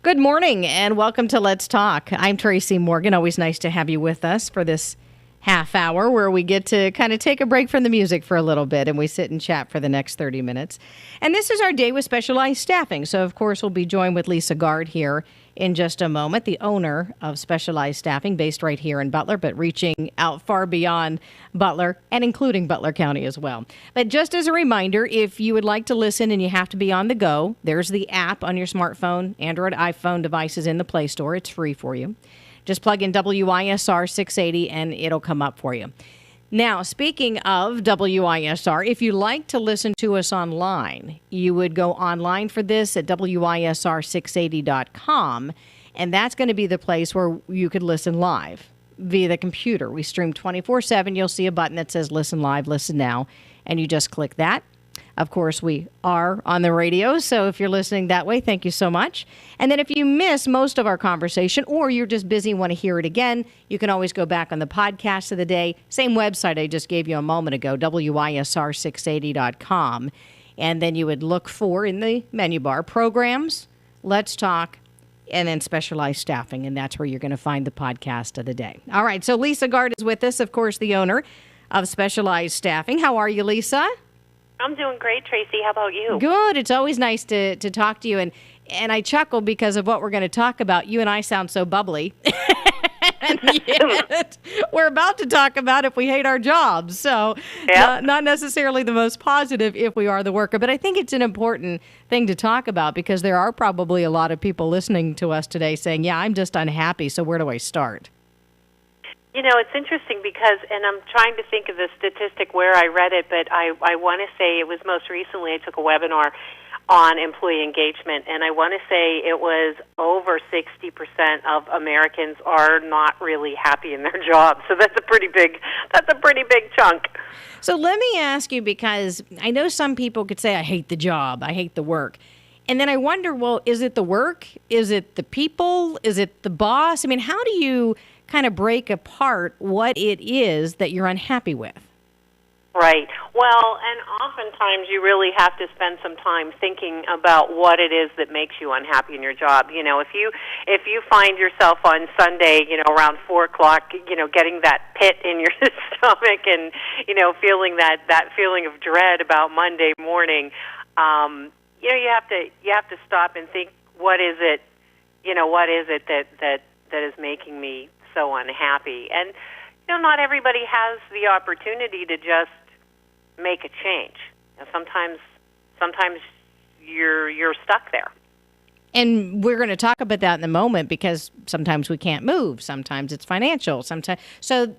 Good morning and welcome to Let's Talk. I'm Tracy Morgan. Always nice to have you with us for this half hour where we get to kind of take a break from the music for a little bit and we sit and chat for the next 30 minutes. And this is our day with specialized staffing. So, of course, we'll be joined with Lisa Gard here in just a moment, the owner of Specialized Staffing based right here in Butler, but reaching out far beyond Butler and including Butler County as well. But just as a reminder, if you would like to listen and you have to be on the go, there's the app on your smartphone, Android, iPhone devices in the Play Store. It's free for you. Just plug in WISR 680 and it'll come up for you. Now, speaking of WISR, if you like to listen to us online, you would go online for this at WISR680.com, and that's going to be the place where you could listen live via the computer. We stream 24/7. You'll see a button that says Listen Live, Listen Now, and you just click that. Of course, we are on the radio, so if you're listening that way, thank you so much. And then if you miss most of our conversation or you're just busy and want to hear it again, you can always go back on the podcast of the day. Same website I just gave you a moment ago, WISR680.com. And then you would look for, in the menu bar, Programs, Let's Talk, and then Specialized Staffing, and that's where you're going to find the podcast of the day. All right, so Lisa Gard is with us, of course, the owner of Specialized Staffing. How are you, Lisa? I'm doing great, Tracy. How about you? Good. It's always nice to talk to you. And I chuckle because of what we're going to talk about. You and I sound so bubbly. And yet we're about to talk about if we hate our jobs. So not necessarily the most positive if we are the worker. But I think it's an important thing to talk about because there are probably a lot of people listening to us today saying, yeah, I'm just unhappy. So where do I start? You know, it's interesting because, and I'm trying to think of the statistic where I read it, but I want to say it was most recently I took a webinar on employee engagement, and I want to say it was over 60% of Americans are not really happy in their job. So that's a pretty big chunk. So let me ask you, because I know some people could say, I hate the job, I hate the work. And then I wonder, well, is it the work? Is it the people? Is it the boss? I mean, how do you kind of break apart what it is that you're unhappy with? Right. Well, and oftentimes you really have to spend some time thinking about what it is that makes you unhappy in your job. You know, if you find yourself on Sunday, around 4:00, getting that pit in your stomach and, feeling that feeling of dread about Monday morning, you have to stop and think, what is it that is making me so unhappy? And not everybody has the opportunity to just make a change. Sometimes you're stuck there. And we're going to talk about that in a moment because sometimes we can't move. Sometimes it's financial. So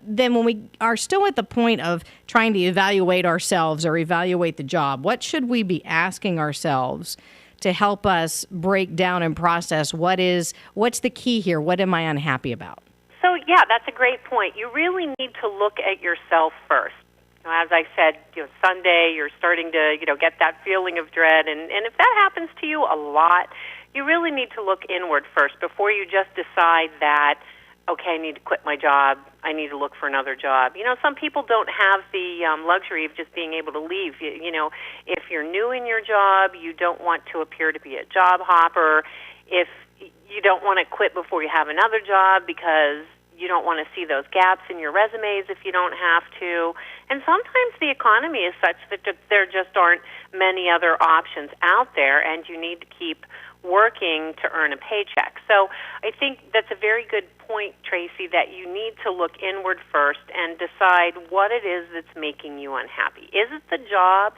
then when we are still at the point of trying to evaluate ourselves or evaluate the job, what should we be asking ourselves to help us break down and process what's the key here? What am I unhappy about? So, yeah, that's a great point. You really need to look at yourself first. As I said, Sunday, you're starting to, get that feeling of dread. And if that happens to you a lot, you really need to look inward first before you just decide that, okay, I need to quit my job. I need to look for another job. Some people don't have the luxury of just being able to leave. If you're new in your job, you don't want to appear to be a job hopper. If you don't want to quit before you have another job because you don't want to see those gaps in your resumes if you don't have to. And sometimes the economy is such that there just aren't many other options out there, and you need to keep working to earn a paycheck. So I think that's a very good point, Tracy, that you need to look inward first and decide what it is that's making you unhappy. Is it the job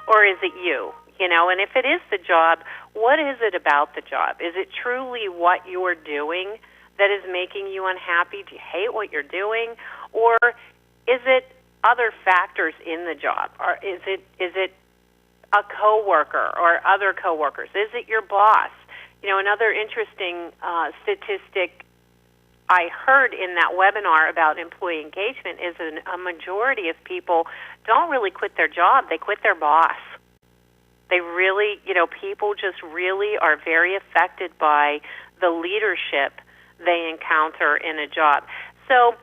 or is it you? And if it is the job, what is it about the job? Is it truly what you're doing that is making you unhappy? Do you hate what you're doing? Or is it other factors in the job? Or is it a coworker or other coworkers? Is it your boss? Another interesting statistic I heard in that webinar about employee engagement is a majority of people don't really quit their job, they quit their boss. They really, people just really are very affected by the leadership they encounter in a job. So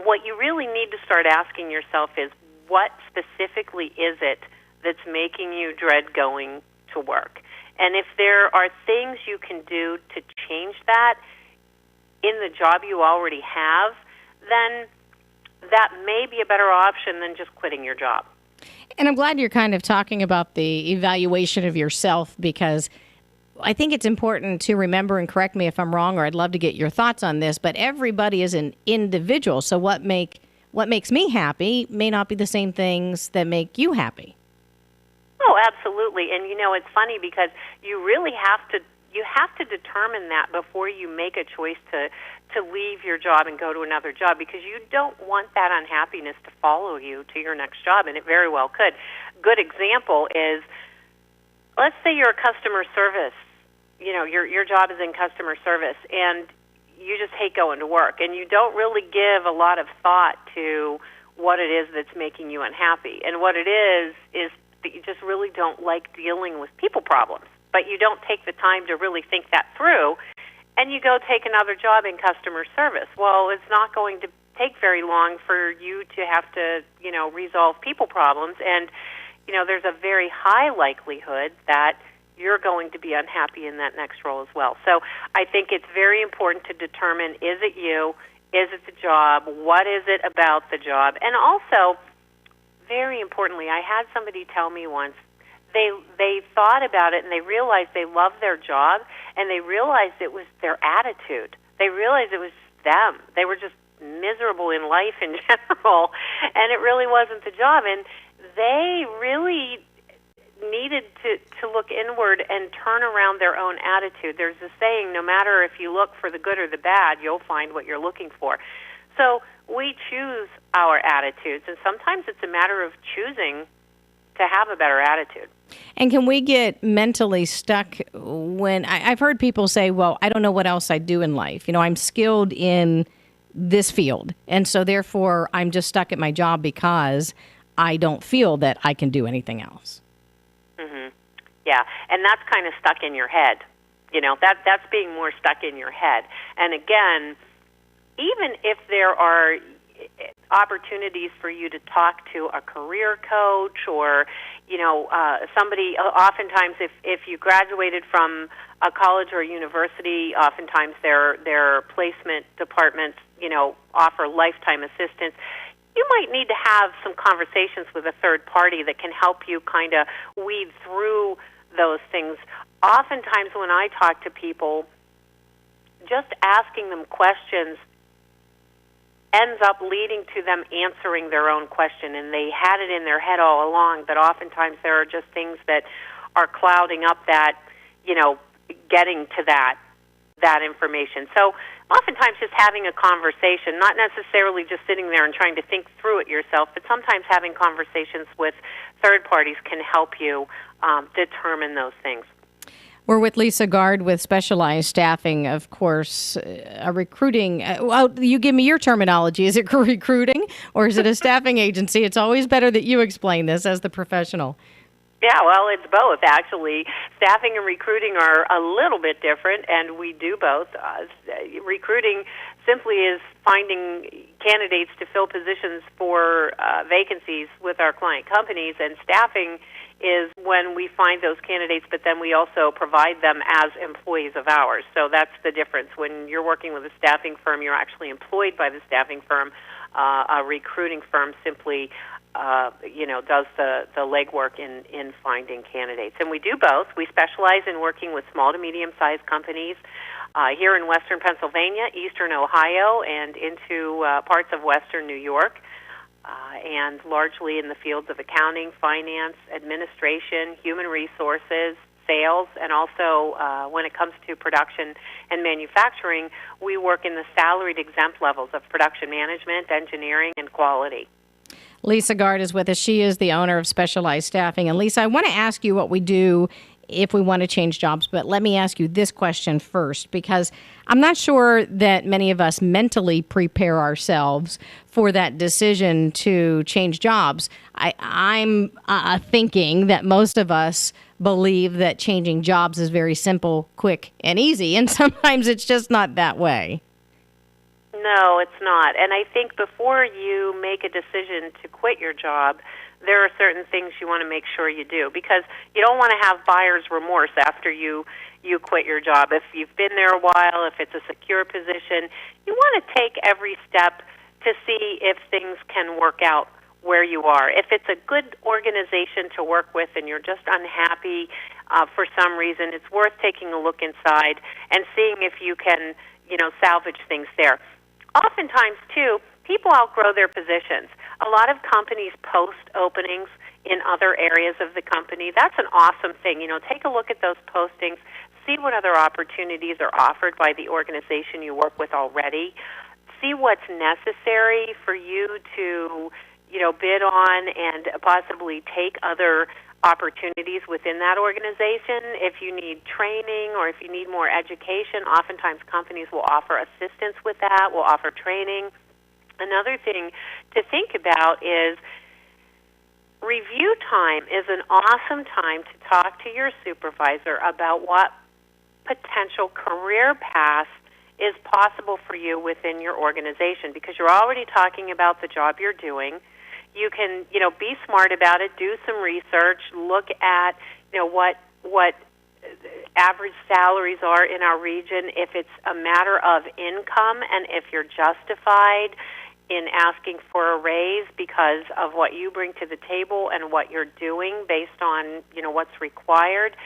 what you really need to start asking yourself is, what specifically is it that's making you dread going to work? And if there are things you can do to change that in the job you already have, then that may be a better option than just quitting your job. And I'm glad you're kind of talking about the evaluation of yourself, because I think it's important to remember, and correct me if I'm wrong, or I'd love to get your thoughts on this, but everybody is an individual. So what makes me happy may not be the same things that make you happy. Oh, absolutely. And it's funny because you really have to determine that before you make a choice to leave your job and go to another job, because you don't want that unhappiness to follow you to your next job, and it very well could. Good example is, let's say you're a customer service. Your job is in customer service, and you just hate going to work, and you don't really give a lot of thought to what it is that's making you unhappy. And what it is that you just really don't like dealing with people problems, but you don't take the time to really think that through, and you go take another job in customer service. Well, it's not going to take very long for you to have to, resolve people problems, and, there's a very high likelihood that you're going to be unhappy in that next role as well. So I think it's very important to determine, is it you? Is it the job? What is it about the job? And also, very importantly, I had somebody tell me once, they thought about it and they realized they loved their job, and they realized it was their attitude. They realized it was them. They were just miserable in life in general, and it really wasn't the job. And they really needed to look inward and turn around their own attitude. There's a saying, no matter if you look for the good or the bad, you'll find what you're looking for. So we choose our attitudes, and sometimes it's a matter of choosing to have a better attitude. And can we get mentally stuck when I've heard people say, well, I don't know what else I do in life. I'm skilled in this field, and so therefore I'm just stuck at my job because I don't feel that I can do anything else. Mm-hmm. Yeah, and that's kind of stuck in your head. That's being more stuck in your head. And again, even if there are opportunities for you to talk to a career coach or, somebody, oftentimes if you graduated from a college or a university, oftentimes their placement departments, offer lifetime assistance. You might need to have some conversations with a third party that can help you kind of weed through those things. Oftentimes when I talk to people, just asking them questions ends up leading to them answering their own question, and they had it in their head all along, but oftentimes there are just things that are clouding up that, getting to that information. So oftentimes just having a conversation, not necessarily just sitting there and trying to think through it yourself, but sometimes having conversations with third parties can help you determine those things. We're with Lisa Gard with Specialized Staffing, of course, a recruiting. Well, you give me your terminology. Is it recruiting or is it a staffing agency? It's always better that you explain this as the professional. Yeah, well, it's both, actually. Staffing and recruiting are a little bit different, and we do both. Recruiting simply is finding candidates to fill positions for vacancies with our client companies, and staffing is when we find those candidates, but then we also provide them as employees of ours. So that's the difference. When you're working with a staffing firm, you're actually employed by the staffing firm. A recruiting firm simply does the legwork in finding candidates. And we do both. We specialize in working with small to medium-sized companies here in western Pennsylvania, eastern Ohio, and into parts of western New York, and largely in the fields of accounting, finance, administration, human resources, sales, and also when it comes to production and manufacturing, we work in the salaried exempt levels of production management, engineering, and quality. Lisa Gard is with us. She is the owner of Specialized Staffing. And Lisa, I want to ask you what we do if we want to change jobs, but let me ask you this question first, because I'm not sure that many of us mentally prepare ourselves for that decision to change jobs. I'm thinking that most of us believe that changing jobs is very simple, quick, and easy, and sometimes it's just not that way. No, it's not. And I think before you make a decision to quit your job, there are certain things you want to make sure you do, because you don't want to have buyer's remorse after you quit your job. If you've been there a while, if it's a secure position, you want to take every step to see if things can work out where you are. If it's a good organization to work with and you're just unhappy for some reason, it's worth taking a look inside and seeing if you can, salvage things there. Oftentimes, too, people outgrow their positions. A lot of companies post openings in other areas of the company. That's an awesome thing. Take a look at those postings, see what other opportunities are offered by the organization you work with already, see what's necessary for you to bid on and possibly take other opportunities within that organization. If you need training or if you need more education, oftentimes companies will offer assistance with that, will offer training. Another thing to think about is review time is an awesome time to talk to your supervisor about what potential career path is possible for you within your organization, because you're already talking about the job you're doing. You can, be smart about it, do some research, look at, what average salaries are in our region, if it's a matter of income and if you're justified in asking for a raise because of what you bring to the table and what you're doing based on, what's required,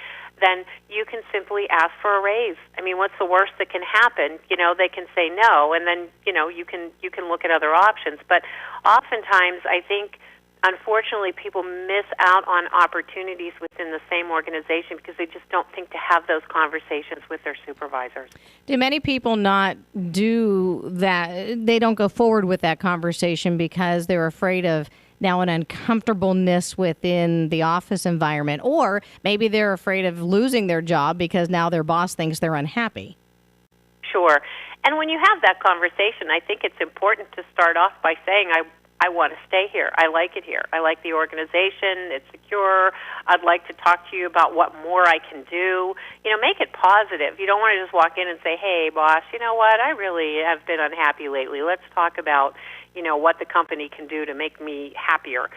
then you can simply ask for a raise. I mean, what's the worst that can happen? They can say no, and then, you can look at other options. But oftentimes, I think, unfortunately, people miss out on opportunities within the same organization because they just don't think to have those conversations with their supervisors. Do many people not do that? They don't go forward with that conversation because they're afraid of now an uncomfortableness within the office environment, or maybe they're afraid of losing their job because now their boss thinks they're unhappy. Sure. And when you have that conversation, I think it's important to start off by saying, I want to stay here. I like it here. I like the organization. It's secure. I'd like to talk to you about what more I can do. Make it positive. You don't want to just walk in and say, hey, boss, you know what? I really have been unhappy lately. Let's talk about, what the company can do to make me happier.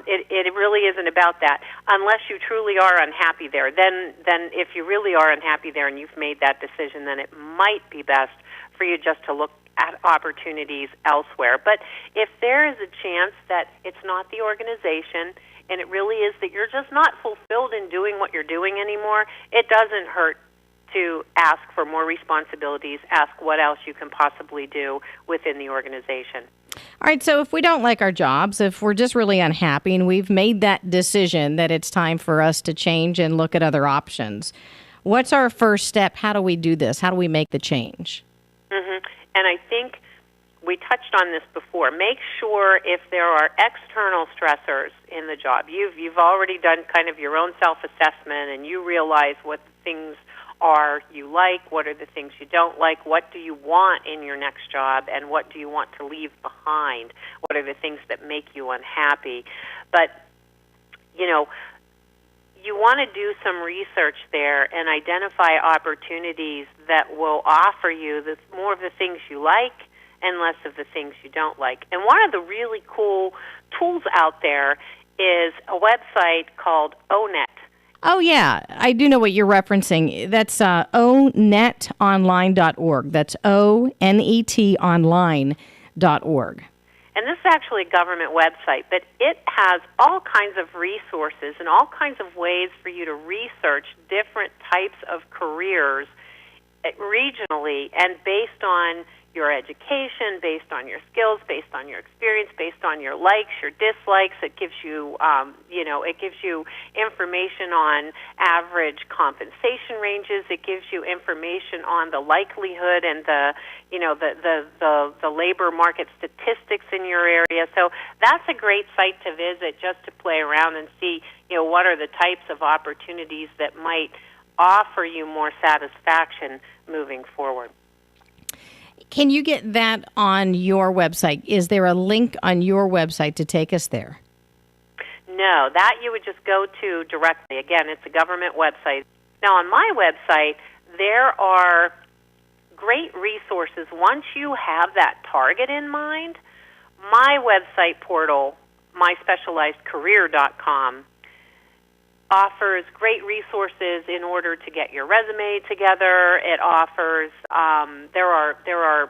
It really isn't about that, unless you truly are unhappy there. Then if you really are unhappy there and you've made that decision, then it might be best for you just to look at opportunities elsewhere. But if there is a chance that it's not the organization and it really is that you're just not fulfilled in doing what you're doing anymore, it doesn't hurt to ask for more responsibilities, ask what else you can possibly do within the organization. All right, so if we don't like our jobs, if we're just really unhappy and we've made that decision that it's time for us to change and look at other options, what's our first step? How do we do this? How do we make the change? Mm-hmm. And I think we touched on this before. Make sure if there are external stressors in the job, you've already done kind of your own self-assessment and you realize what things are you like, what are the things you don't like, what do you want in your next job, and what do you want to leave behind, what are the things that make you unhappy. But, you want to do some research there and identify opportunities that will offer you more of the things you like and less of the things you don't like. And one of the really cool tools out there is a website called ONET. Oh, yeah. I do know what you're referencing. That's onetonline.org. That's ONET online.org. And this is actually a government website, but it has all kinds of resources and all kinds of ways for you to research different types of careers regionally and based on your education, based on your skills, based on your experience, based on your likes, your dislikes. It gives you, it gives you information on average compensation ranges. It gives you information on the likelihood and the labor market statistics in your area. So that's a great site to visit just to play around and see, what are the types of opportunities that might offer you more satisfaction moving forward. Can you get that on your website? Is there a link on your website to take us there? No, that you would just go to directly. Again, it's a government website. Now, on my website, there are great resources. Once you have that target in mind, my website portal myspecializedcareer.com offers great resources in order to get your resume together. It offers there are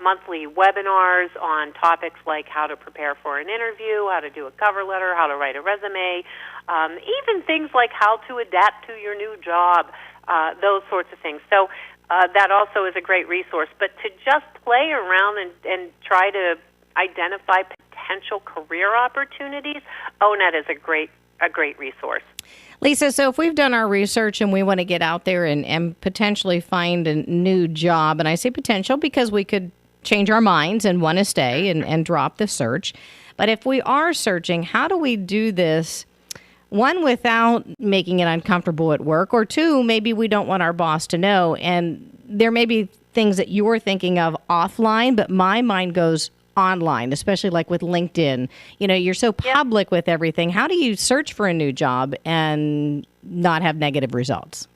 monthly webinars on topics like how to prepare for an interview, how to do a cover letter, how to write a resume, even things like how to adapt to your new job, those sorts of things. So that also is a great resource. But to just play around and try to identify potential career opportunities, ONET is a great resource. Lisa, so if we've done our research and we want to get out there and potentially find a new job, and I say potential because we could change our minds and want to stay and drop the search. But if we are searching, how do we do this? One, without making it uncomfortable at work, or two, maybe we don't want our boss to know. And there may be things that you're thinking of offline, but my mind goes online, especially like with LinkedIn. You know, you're so public with everything. How do you search for a new job and not have negative results?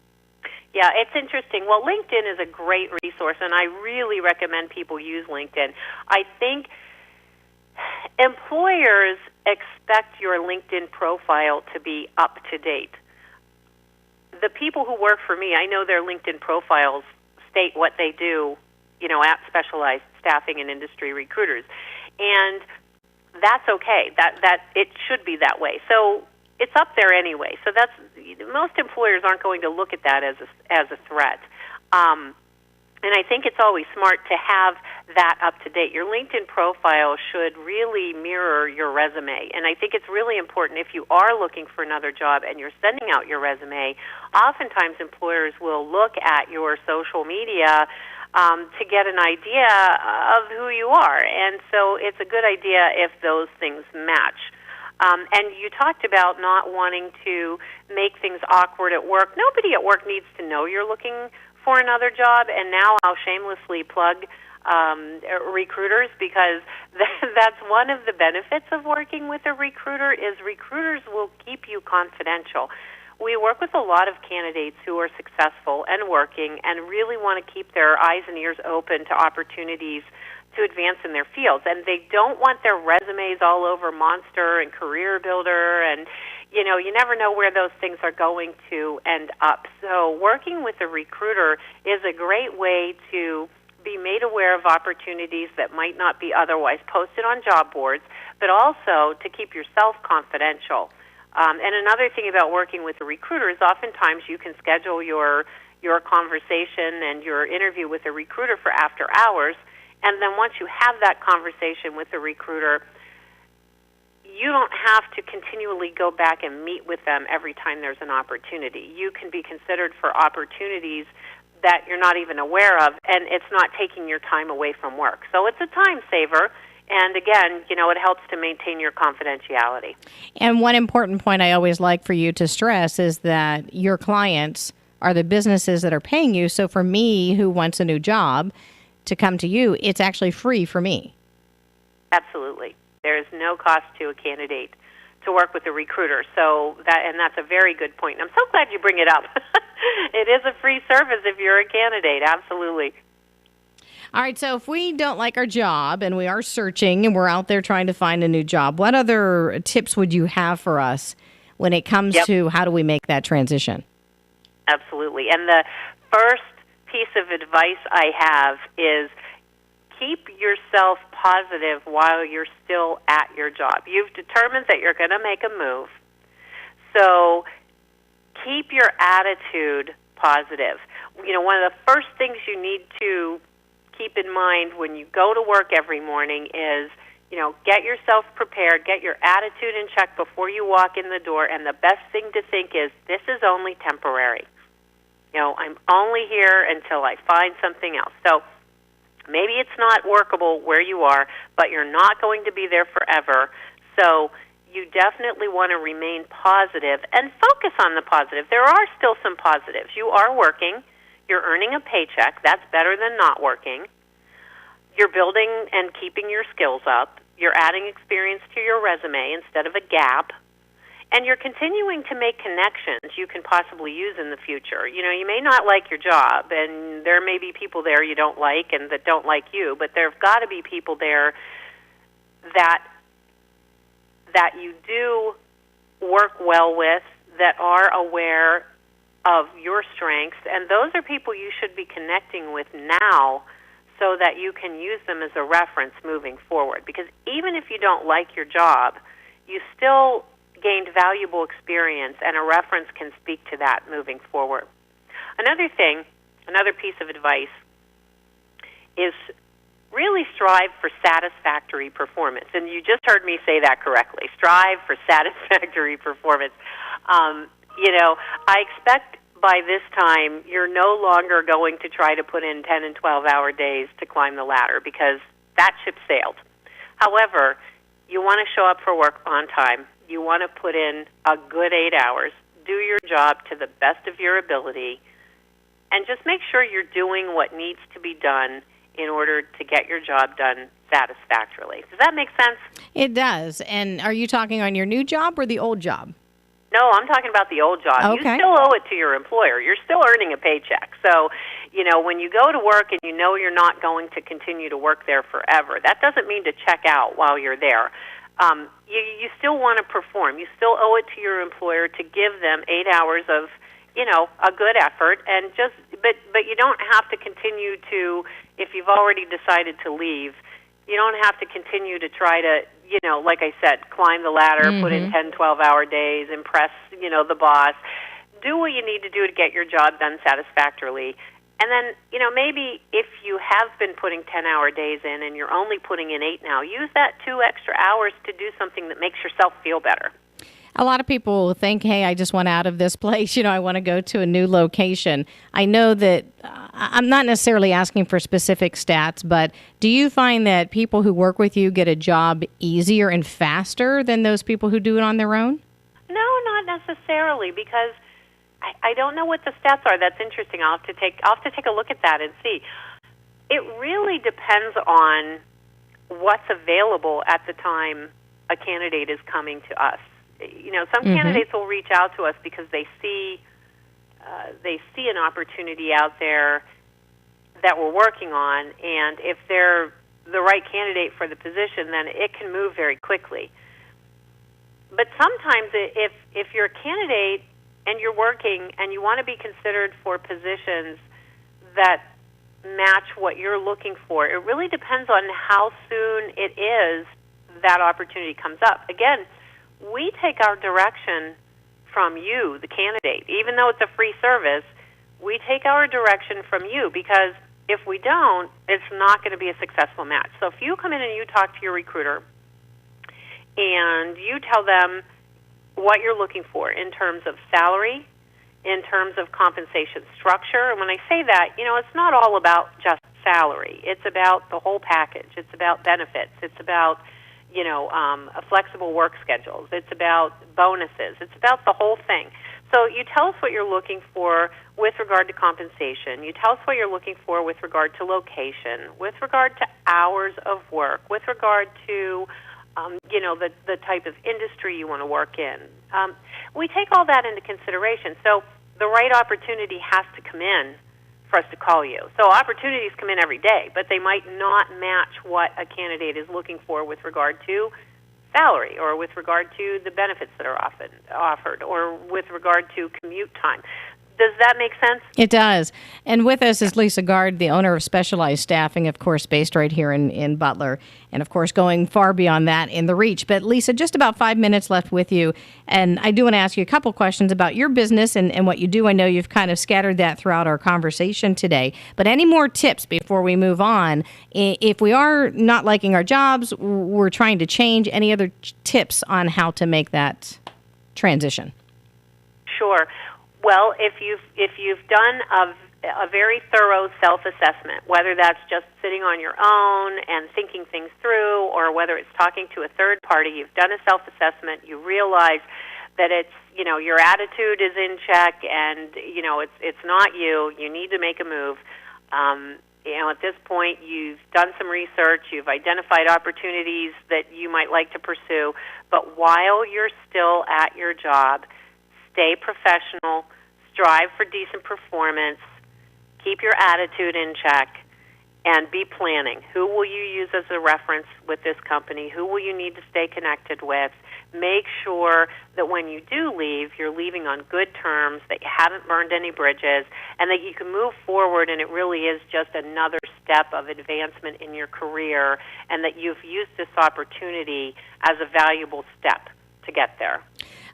Yeah, it's interesting. Well, LinkedIn is a great resource, and I really recommend people use LinkedIn. I think employers expect your LinkedIn profile to be up to date. The people who work for me, I know their LinkedIn profiles state what they do, you know, at Specialized Staffing and Industry Recruiters, and that's okay. That it should be that way. So it's up there anyway. So that's most employers aren't going to look at that as a threat. And I think it's always smart to have that up to date. Your LinkedIn profile should really mirror your resume. And I think it's really important if you are looking for another job and you're sending out your resume, oftentimes employers will look at your social media to get an idea of who you are. And so it's a good idea if those things match. And you talked about not wanting to make things awkward at work. Nobody at work needs to know you're looking for another job, and now I'll shamelessly plug recruiters, because that's one of the benefits of working with a recruiter is recruiters will keep you confidential. We work with a lot of candidates who are successful and working and really want to keep their eyes and ears open to opportunities to advance in their fields, and they don't want their resumes all over Monster and Career Builder, and you know, you never know where those things are going to end up. So working with a recruiter is a great way to be made aware of opportunities that might not be otherwise posted on job boards, but also to keep yourself confidential. And another thing about working with a recruiter is oftentimes you can schedule your conversation and your interview with a recruiter for after hours, and then once you have that conversation with the recruiter, you don't have to continually go back and meet with them every time there's an opportunity. You can be considered for opportunities that you're not even aware of, and it's not taking your time away from work. So it's a time saver, and again, you know, it helps to maintain your confidentiality. And one important point I always like for you to stress is that your clients are the businesses that are paying you. So for me, who wants a new job, to come to you, it's actually free for me. Absolutely. There is no cost to a candidate to work with a recruiter. So that's a very good point. I'm so glad you bring it up. It is a free service if you're a candidate. Absolutely. All right. So if we don't like our job and we are searching and we're out there trying to find a new job, what other tips would you have for us when it comes to how do we make that transition? Absolutely. And the first piece of advice I have is keep yourself positive while you're still at your job. You've determined that you're going to make a move, so keep your attitude positive. You know, one of the first things you need to keep in mind when you go to work every morning is, you know, get yourself prepared, get your attitude in check before you walk in the door, and the best thing to think is, this is only temporary. You know, I'm only here until I find something else. So maybe it's not workable where you are, but you're not going to be there forever. So you definitely want to remain positive and focus on the positive. There are still some positives. You are working. You're earning a paycheck. That's better than not working. You're building and keeping your skills up. You're adding experience to your resume instead of a gap. And you're continuing to make connections you can possibly use in the future. You know, you may not like your job, and there may be people there you don't like and that don't like you, but there have got to be people there that that you do work well with, that are aware of your strengths, and those are people you should be connecting with now so that you can use them as a reference moving forward. Because even if you don't like your job, you still gained valuable experience, and a reference can speak to that moving forward. Another thing, another piece of advice is really strive for satisfactory performance. And you just heard me say that correctly. Strive for satisfactory performance. I expect by this time you're no longer going to try to put in 10 and 12-hour days to climb the ladder, because that ship sailed. However, you want to show up for work on time. You want to put in a good 8 hours, do your job to the best of your ability, and just make sure you're doing what needs to be done in order to get your job done satisfactorily. Does that make sense? It does. And are you talking on your new job or the old job? No, I'm talking about the old job. Okay. You still owe it to your employer. You're still earning a paycheck. So, when you go to work and you know you're not going to continue to work there forever, that doesn't mean to check out while you're there. You still want to perform. You still owe it to your employer to give them 8 hours of, a good effort, and but you don't have to continue to, if you've already decided to leave, you don't have to continue to try to, like I said, climb the ladder, put in 10, 12-hour days, impress, the boss. Do what you need to do to get your job done satisfactorily. And then, maybe if you have been putting 10-hour days in and you're only putting in 8 now, use that 2 extra hours to do something that makes yourself feel better. A lot of people think, hey, I just want out of this place. I want to go to a new location. I know that I'm not necessarily asking for specific stats, but do you find that people who work with you get a job easier and faster than those people who do it on their own? No, not necessarily, because I don't know what the stats are. That's interesting. I'll have to take a look at that and see. It really depends on what's available at the time a candidate is coming to us. Some candidates will reach out to us because they see an opportunity out there that we're working on, and if they're the right candidate for the position, then it can move very quickly. But sometimes if you're a candidate and you're working and you want to be considered for positions that match what you're looking for, it really depends on how soon it is that opportunity comes up. Again, we take our direction from you, the candidate. Even though it's a free service, we take our direction from you, because if we don't, it's not going to be a successful match. So if you come in and you talk to your recruiter and you tell them what you're looking for in terms of salary, in terms of compensation structure, and when I say that, it's not all about just salary. It's about the whole package. It's about benefits. It's about flexible work schedules. It's about bonuses. It's about the whole thing. So you tell us what you're looking for with regard to compensation. You tell us what you're looking for with regard to location, with regard to hours of work, with regard to, the type of industry you want to work in. We take all that into consideration. So the right opportunity has to come in for us to call you. So opportunities come in every day, but they might not match what a candidate is looking for with regard to salary, or with regard to the benefits that are offered, or with regard to commute time. Does that make sense? It does. And with us is Lisa Gard, the owner of Specialized Staffing, of course, based right here in Butler, and of course going far beyond that in the reach. But Lisa, just about 5 minutes left with you, and I do want to ask you a couple questions about your business and what you do. I know you've kind of scattered that throughout our conversation today, but any more tips before we move on? If we are not liking our jobs, we're trying to change, any other tips on how to make that transition? Sure. Well, if you've done a very thorough self-assessment, whether that's just sitting on your own and thinking things through, or whether it's talking to a third party, you've done a self-assessment, you realize that it's, your attitude is in check, and, it's not you. You need to make a move. At this point, you've done some research, you've identified opportunities that you might like to pursue, but while you're still at your job, stay professional, strive for decent performance, keep your attitude in check, and be planning. Who will you use as a reference with this company? Who will you need to stay connected with? Make sure that when you do leave, you're leaving on good terms, that you haven't burned any bridges, and that you can move forward, and it really is just another step of advancement in your career, and that you've used this opportunity as a valuable step to get there.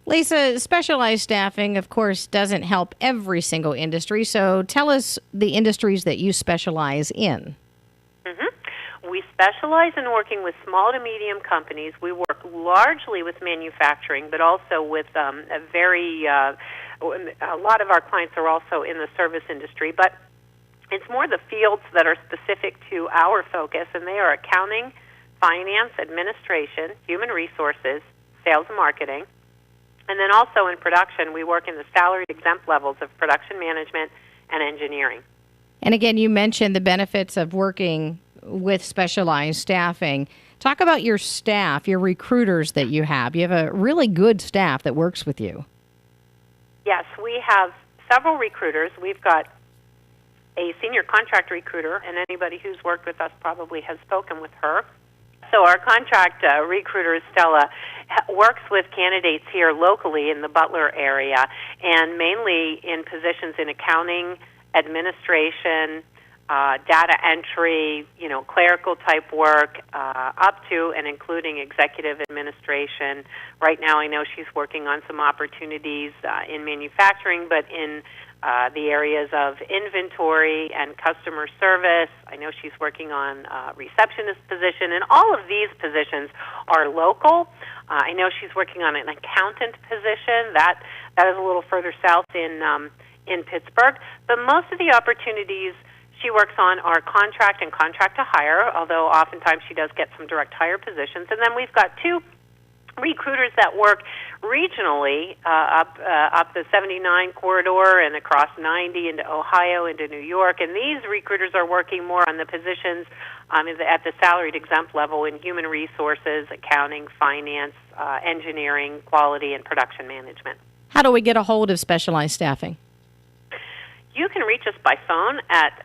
Lisa, specialized staffing, of course, doesn't help every single industry, so tell us the industries that you specialize in. We specialize in working with small to medium companies. We work largely with manufacturing, but also with a lot of our clients are also in the service industry, but it's more the fields that are specific to our focus, and they are accounting, finance, administration, human resources, sales and marketing. And then also in production, we work in the salaried exempt levels of production management and engineering. And again, you mentioned the benefits of working with specialized staffing. Talk about your staff, your recruiters that you have. You have a really good staff that works with you. Yes, we have several recruiters. We've got a senior contract recruiter, and anybody who's worked with us probably has spoken with her. So our contract recruiter, Stella, works with candidates here locally in the Butler area, and mainly in positions in accounting, administration, data entry, clerical type work, up to and including executive administration. Right now I know she's working on some opportunities in manufacturing, but in the areas of inventory and customer service. I know she's working on a receptionist position, and all of these positions are local. I know she's working on an accountant position. That is a little further south in Pittsburgh. But most of the opportunities she works on are contract and contract to hire, although oftentimes she does get some direct hire positions. And then we've got two recruiters that work regionally up the 79 corridor and across 90 into Ohio, into New York. And these recruiters are working more on the positions at the salaried exempt level in human resources, accounting, finance, engineering, quality, and production management. How do we get a hold of specialized staffing? You can reach us by phone at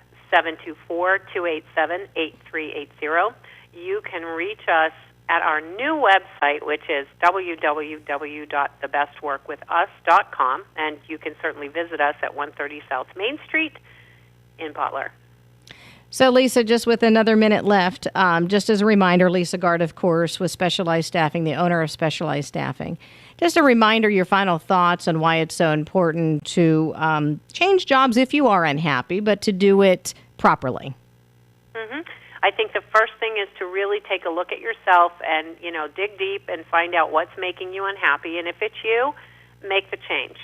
724-287-8380. You can reach us at our new website, which is www.thebestworkwithus.com, and you can certainly visit us at 130 South Main Street in Butler. So, Lisa, just with another minute left, just as a reminder, Lisa Gard, of course, with Specialized Staffing, the owner of Specialized Staffing. Just a reminder, your final thoughts on why it's so important to change jobs if you are unhappy, but to do it properly. I think the first thing is to really take a look at yourself and, dig deep and find out what's making you unhappy. And if it's you, make the change.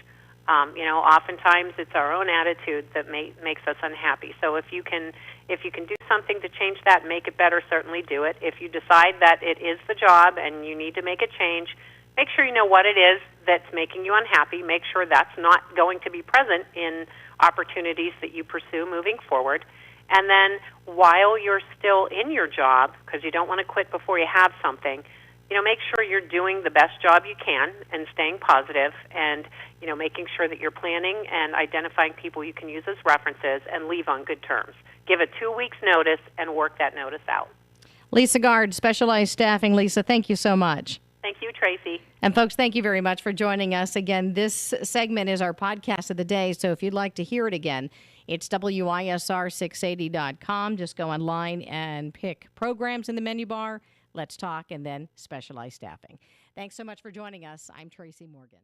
Oftentimes it's our own attitude that makes us unhappy. So if you can do something to change that and make it better, certainly do it. If you decide that it is the job and you need to make a change, make sure you know what it is that's making you unhappy. Make sure that's not going to be present in opportunities that you pursue moving forward. And then while you're still in your job, because you don't want to quit before you have something, make sure you're doing the best job you can and staying positive and, making sure that you're planning and identifying people you can use as references and leave on good terms. Give a 2 weeks notice and work that notice out. Lisa Gard, Specialized Staffing. Lisa, thank you so much. Thank you, Tracy. And folks, thank you very much for joining us. Again, this segment is our podcast of the day, so if you'd like to hear it again, it's WISR680.com. Just go online and pick programs in the menu bar, Let's Talk, and then Specialized Staffing. Thanks so much for joining us. I'm Tracy Morgan.